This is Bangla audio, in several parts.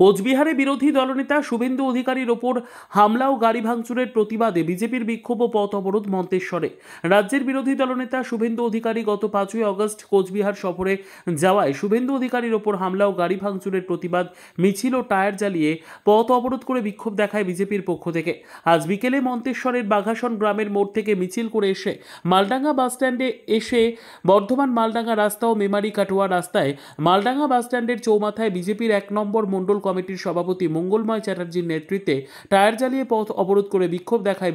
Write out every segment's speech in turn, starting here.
কোচবিহারে বিরোধী দলনেতা শুভেন্দু অধিকারীর ওপর হামলা ও গাড়ি ভাঙচুরের প্রতিবাদে বিজেপির বিক্ষোভ ও পথ অবরোধ মন্তেশ্বরে। রাজ্যের বিরোধী দলনেতা শুভেন্দু অধিকারী গত 5ই আগস্ট কোচবিহার সফরে যাওয়ায় শুভেন্দু অধিকারীর ওপর হামলা ও গাড়ি ভাঙচুরের প্রতিবাদ মিছিল ও টায়ার জ্বালিয়ে পথ অবরোধ করে বিক্ষোভ দেখায় বিজেপির পক্ষ থেকে। আজ বিকেলে মন্তেশ্বরের বাঘাসন গ্রামের মোড় থেকে মিছিল করে এসে মালডাঙ্গা বাসস্ট্যান্ডে এসে বর্ধমান মালডাঙ্গা রাস্তা ও মেমারি কাটোয়া রাস্তায় মালডাঙ্গা বাসস্ট্যান্ডের চৌমাথায় বিজেপির 1 নম্বর মণ্ডল কমিটির সভাপতি মঙ্গলময় চ্যাটার্জির নেতৃত্বে টায়ার জ্বালিয়ে পথ অবরোধ করে বিক্ষোভ দেখায়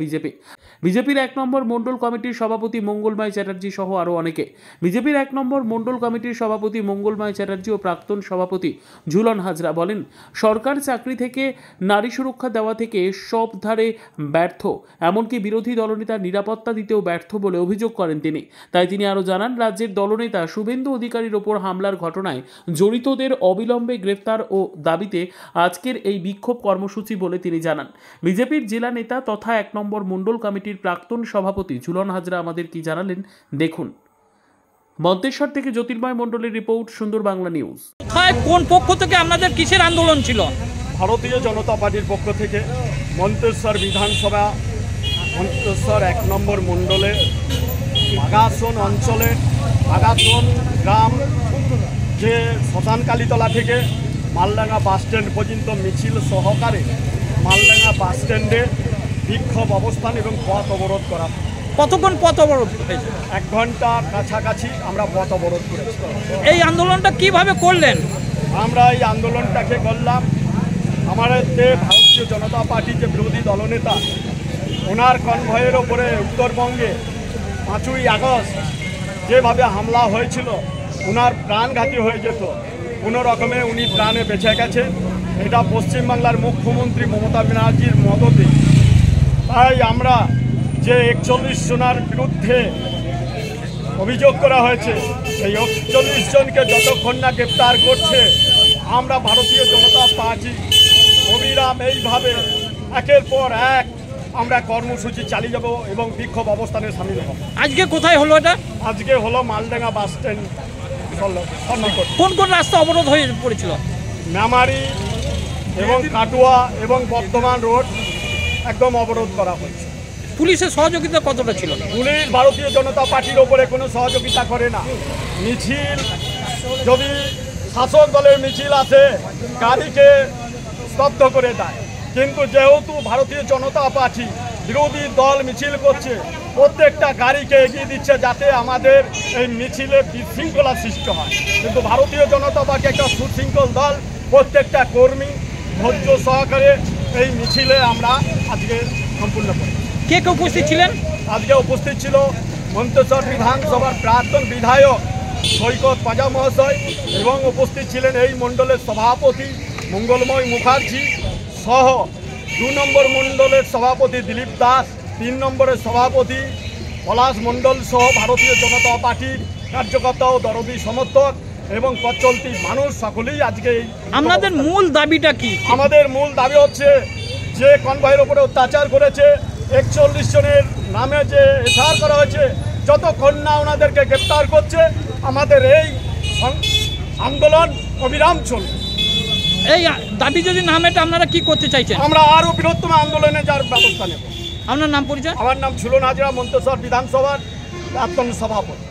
বিজেপির 1 নম্বর মণ্ডল কমিটির সভাপতি মঙ্গলময় চ্যাটার্জি সহ আরও অনেকে। বিজেপির 1 নম্বর মণ্ডল কমিটির সভাপতি মঙ্গলময় চ্যাটার্জি ও প্রাক্তন সভাপতি ঝুলন হাজরা বলেন, সরকার চাকরি থেকে নারী সুরক্ষা দেওয়া থেকে সব ধারে ব্যর্থ, এমনকি বিরোধী দলনেতার নিরাপত্তা দিতেও ব্যর্থ বলে অভিযোগ করেন তিনি। তাই তিনি আরও জানান, রাজ্যের দলনেতা শুভেন্দু অধিকারীর ওপর হামলার ঘটনায় জড়িতদের অবিলম্বে গ্রেফতার ও দাবিতে আজকের এই বিক্ষোভ কর্মসূচি বলে তিনি জানান। বিজেপির জেলা নেতা তথা 1 নম্বর মণ্ডল কমিটির প্রাক্তন সভাপতি ঝুলন হাজরা আমাদের কি জানালেন দেখুন। মন্তেশ্বর থেকে জ্যোতির্ময় মণ্ডলের রিপোর্ট, সুন্দর বাংলা নিউজ। কোন পক্ষ থেকে আপনাদের কিসের আন্দোলন ছিল? ভারতীয় জনতা পার্টির পক্ষ থেকে মন্তেশ্বর বিধানসভা, মন্তেশ্বর 1 নম্বর মণ্ডলে বাঘাসন অঞ্চলে বাঘাসন গ্রাম যে শ্মশানকালীতলা থেকে মালডাঙ্গা বাসস্ট্যান্ড পর্যন্ত মিছিল সহকারে মালডাঙ্গা বাসস্ট্যান্ডে বিক্ষোভ অবস্থান এবং পথ অবরোধ করা। কতক্ষণ পথ অবরোধ হয়েছে? 1 ঘন্টার কাছাকাছি আমরা পথ অবরোধ করেছি। এই আন্দোলনটা কিভাবে করলেন? আমরা এই আন্দোলনটাকে করলাম, আমাদের ভারতীয় জনতা পার্টির যে বিরোধী দলনেতা, ওনার কনভয়ের ওপরে উত্তরবঙ্গে 5ই আগস্ট যেভাবে হামলা হয়েছিল, ওনার প্রাণঘাতী হয়ে যেত, কোনো রকমে উনি প্রাণে বেঁচে গেছে। এটা পশ্চিমবাংলার মুখ্যমন্ত্রী মমতা ব্যানার্জির মদতে। তাই আমরা যে 41 জনের বিরুদ্ধে অভিযোগ করা হয়েছে, সেই 41 জনকে যতক্ষণ না গ্রেপ্তার করছে, আমরা ভারতীয় জনতা পার্টি অবিরাম এইভাবে একের পর এক আমরা কর্মসূচি চালিয়ে যাব এবং বিক্ষোভ অবস্থানে সামিল হব। আজকে কোথায় হলো এটা? আজকে হলো মালডাঙ্গা বাস স্ট্যান্ড সন্নিকট। কোন কোন রাস্তা অবরোধ হয়ে পড়েছিল? মেমারি এবং কাটোয়া এবং বর্ধমান রোড একদম অবরোধ করা হয়েছে। পুলিশের সহযোগিতা কতটা ছিল? পুলিশ ভারতীয় জনতা পার্টির ওপরে কোনো সহযোগিতা করে না। মিছিল যদি শাসক দলের মিছিল আসে, গাড়িকে স্তব্ধ করে দেয়, কিন্তু যেহেতু ভারতীয় জনতা পার্টি বিরোধী দল মিছিল করছে, প্রত্যেকটা গাড়িকে এগিয়ে দিচ্ছে যাতে আমাদের এই মিছিলে বিশৃঙ্খলা সৃষ্টি হয়। কিন্তু ভারতীয় জনতা পার্টি একটা সুশৃঙ্খল দল, প্রত্যেকটা কর্মী ধৈর্য সহকারে এই মিছিলে আমরা আজকে সম্পূর্ণ করি। কে কে উপস্থিত ছিলেন? আজকে উপস্থিত ছিল মন্তেশ্বর বিধানসভার প্রাক্তন বিধায়ক সৈকত পাজা মহাশয় এবং উপস্থিত ছিলেন এই মণ্ডলের সভাপতি মঙ্গলময় মুখার্জি সহ 2 নম্বর মণ্ডলের সভাপতি দিলীপ দাস, 3 নম্বরের সভাপতি পলাশ মণ্ডল সহ ভারতীয় জনতা পার্টির কার্যকর্তা ও দরদি সমর্থক এবং পথচলতি মানুষ সকলেই আজকে। আপনাদের মূল দাবিটা কি? আমাদের মূল দাবি হচ্ছে, যে কনভয়ের ওপরে অত্যাচার করেছে 41 জনের নামে যে এফআইআর করা হয়েছে, যতক্ষণ না ওনাদেরকে গ্রেপ্তার করছে আমাদের এই আন্দোলন অবিরাম চলবে। এই দাবি যদি না মেটে আপনারা কি করতে চাইছেন? আমরা আরও বৃহত্তম আন্দোলনে যাওয়ার ব্যবস্থা নেব। আপনার নাম পরিচয়? আমার নাম ঝুলন হাজরা, মন্তেশ্বর বিধানসভার প্রাক্তন সভাপতি।